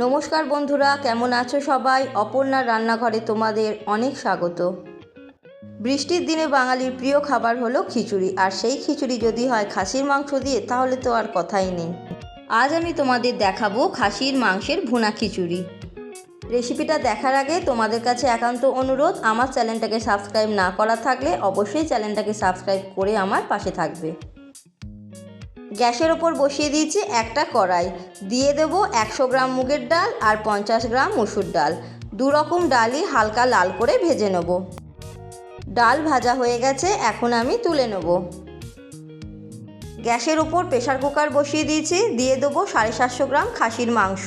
নমস্কার বন্ধুরা, কেমন আছো সবাই? অপর্ণার রান্নাঘরে তোমাদের অনেক স্বাগত। বৃষ্টির দিনে বাঙালির প্রিয় খাবার হলো খিচুড়ি, আর সেই খিচুড়ি যদি হয় খাসির মাংস দিয়ে তাহলে তো আর কথাই নেই। আজ আমি তোমাদের দেখাবো খাসির মাংসের ভুনা খিচুড়ি। রেসিপিটা দেখার আগে তোমাদের কাছে একান্ত অনুরোধ, আমার চ্যানেলটাকে সাবস্ক্রাইব না করা থাকলে অবশ্যই চ্যানেলটাকে সাবস্ক্রাইব করে আমার পাশে থাকবে। গ্যাসের ওপর বসিয়ে দিয়েছি একটা কড়াই, দিয়ে দেব 100 গ্রাম মুগের ডাল আর 50 গ্রাম মসুর ডাল। দু রকম ডালই হালকা লাল করে ভেজে নেব। ডাল ভাজা হয়ে গেছে, এখন আমি তুলে নেব। গ্যাসের ওপর প্রেসার কুকার বসিয়ে দিয়েছি, দিয়ে দেবো 750 গ্রাম খাসির মাংস।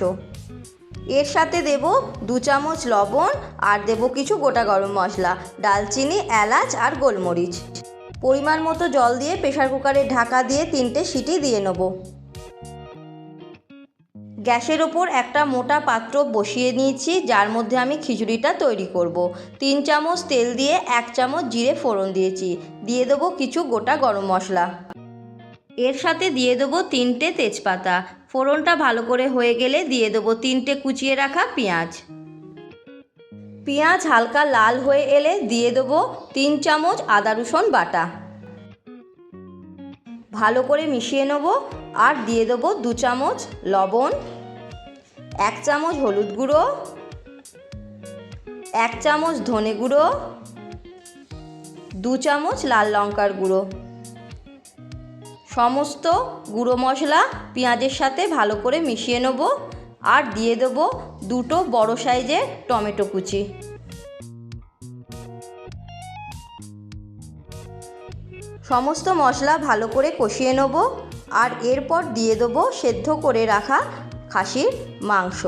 এর সাথে দেব 2 চামচ লবণ আর দেব কিছু গোটা গরম মশলা, দারচিনি, এলাচ আর গোলমরিচ। পরিমাণ মতো জল দিয়ে প্রেসার কুকারের ঢাকা দিয়ে 3টে সিটি দিয়ে নেব। গ্যাসের ওপর একটা মোটা পাত্র বসিয়ে নিয়েছি, যার মধ্যে আমি খিচুড়িটা তৈরি করব। 3 চামচ তেল দিয়ে 1 চামচ জিরে ফোড়ন দিয়েছি, দিয়ে দেবো কিছু গোটা গরম মশলা। এর সাথে দিয়ে দেবো 3টে তেজপাতা। ফোড়নটা ভালো করে হয়ে গেলে দিয়ে দেবো 3টে কুচিয়ে রাখা পেঁয়াজ। পেঁয়াজ হালকা লাল হয়ে এলে দিয়ে দেবো 3 চামচ আদা রসুন বাটা। ভালো করে মিশিয়ে নেব আর দিয়ে দেবো 2 চামচ লবণ, 1 চামচ হলুদ গুঁড়ো, 1 চামচ ধনে গুঁড়ো, 2 চামচ লাল লঙ্কার গুঁড়ো। সমস্ত গুঁড়ো মশলা পেঁয়াজের সাথে ভালো করে মিশিয়ে নেব আর দিয়ে দেবো 2টো বড় সাইজের টমেটো কুচি। সমস্ত মশলা ভালো করে কষিয়ে নেব আর এরপর দিয়ে দেবো সেদ্ধ করে রাখা খাসির মাংস।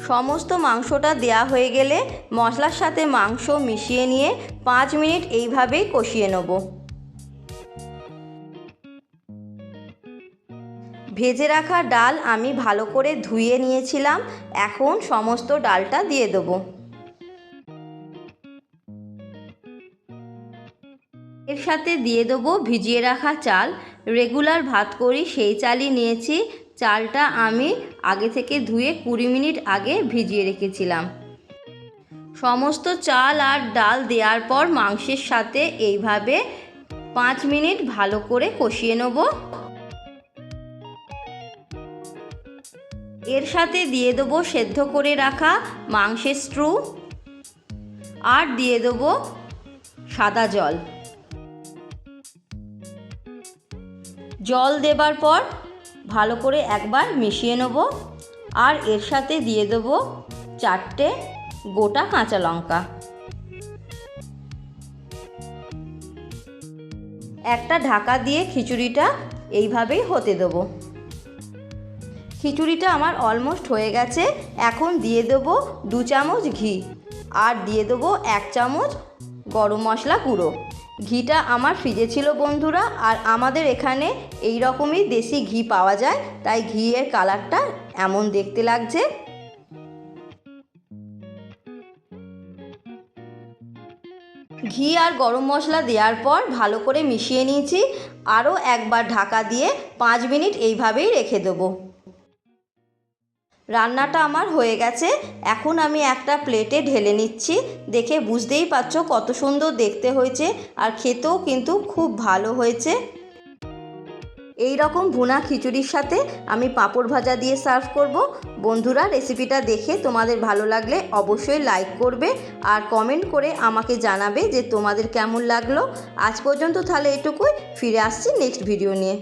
সমস্ত মাংসটা দেয়া হয়ে গেলে মশলার সাথে মাংস মিশিয়ে নিয়ে 5 মিনিট এইভাবেই কষিয়ে নেব। ভেজে রাখা ডাল আমি ভালো করে ধুয়ে নিয়েছিলাম, এখন সমস্ত ডালটা দিয়ে দেবো। এর সাথে দিয়ে দেবো ভিজিয়ে রাখা চাল। রেগুলার ভাত করি সেই চালই নিয়েছি। চালটা আমি আগে থেকে ধুয়ে 20 মিনিট আগে ভিজিয়ে রেখেছিলাম। সমস্ত চাল আর ডাল দেওয়ার পর মাংসের সাথে এইভাবে 5 মিনিট ভালো করে কষিয়ে নেব। এর সাথে দিয়ে দেবো সেদ্ধ করে রাখা মাংসের স্ট্রু আর দিয়ে দেবো সাদা জল। জল দেবার পর ভালো করে একবার মিশিয়ে নেব আর এর সাথে দিয়ে দেবো 4টে গোটা কাঁচা লঙ্কা। একটা ঢাকা দিয়ে খিচুড়িটা এইভাবেই হতে দেবো। খিচুড়িটা আমার অলমোস্ট হয়ে গেছে, এখন দিয়ে দেবো 2 চামচ ঘি আর দিয়ে দেবো 1 চামচ গরম মশলা গুঁড়ো। ঘিটা আমার ফ্রিজে ছিল বন্ধুরা, আর আমাদের এখানে এই রকমই দেশি ঘি পাওয়া যায়, তাই ঘিয়ের কালারটা এমন দেখতে লাগছে। ঘি আর গরম মশলা দেওয়ার পর ভালো করে মিশিয়ে নিয়েছি, আরও একবার ঢাকা দিয়ে 5 মিনিট এইভাবেই রেখে দেবো। রান্নাটা আমার হয়ে গেছে, এখন আমি একটা প্লেটে ঢেলে নিচ্ছি। দেখে বুঝতেই পারছো কত সুন্দর দেখতে হয়েছে, আর খেতেও কিন্তু খুব ভালো হয়েছে। এই রকম ভুনা খিচুড়ির সাথে আমি পাঁপড় ভাজা দিয়ে সার্ভ করব। বন্ধুরা, রেসিপিটা দেখে তোমাদের ভালো লাগলে অবশ্যই লাইক করবে আর কমেন্ট করে আমাকে জানাবে যে তোমাদের কেমন লাগলো। আজ পর্যন্ত তাহলে এটুকুই, ফিরে আসছি নেক্সট ভিডিও নিয়ে।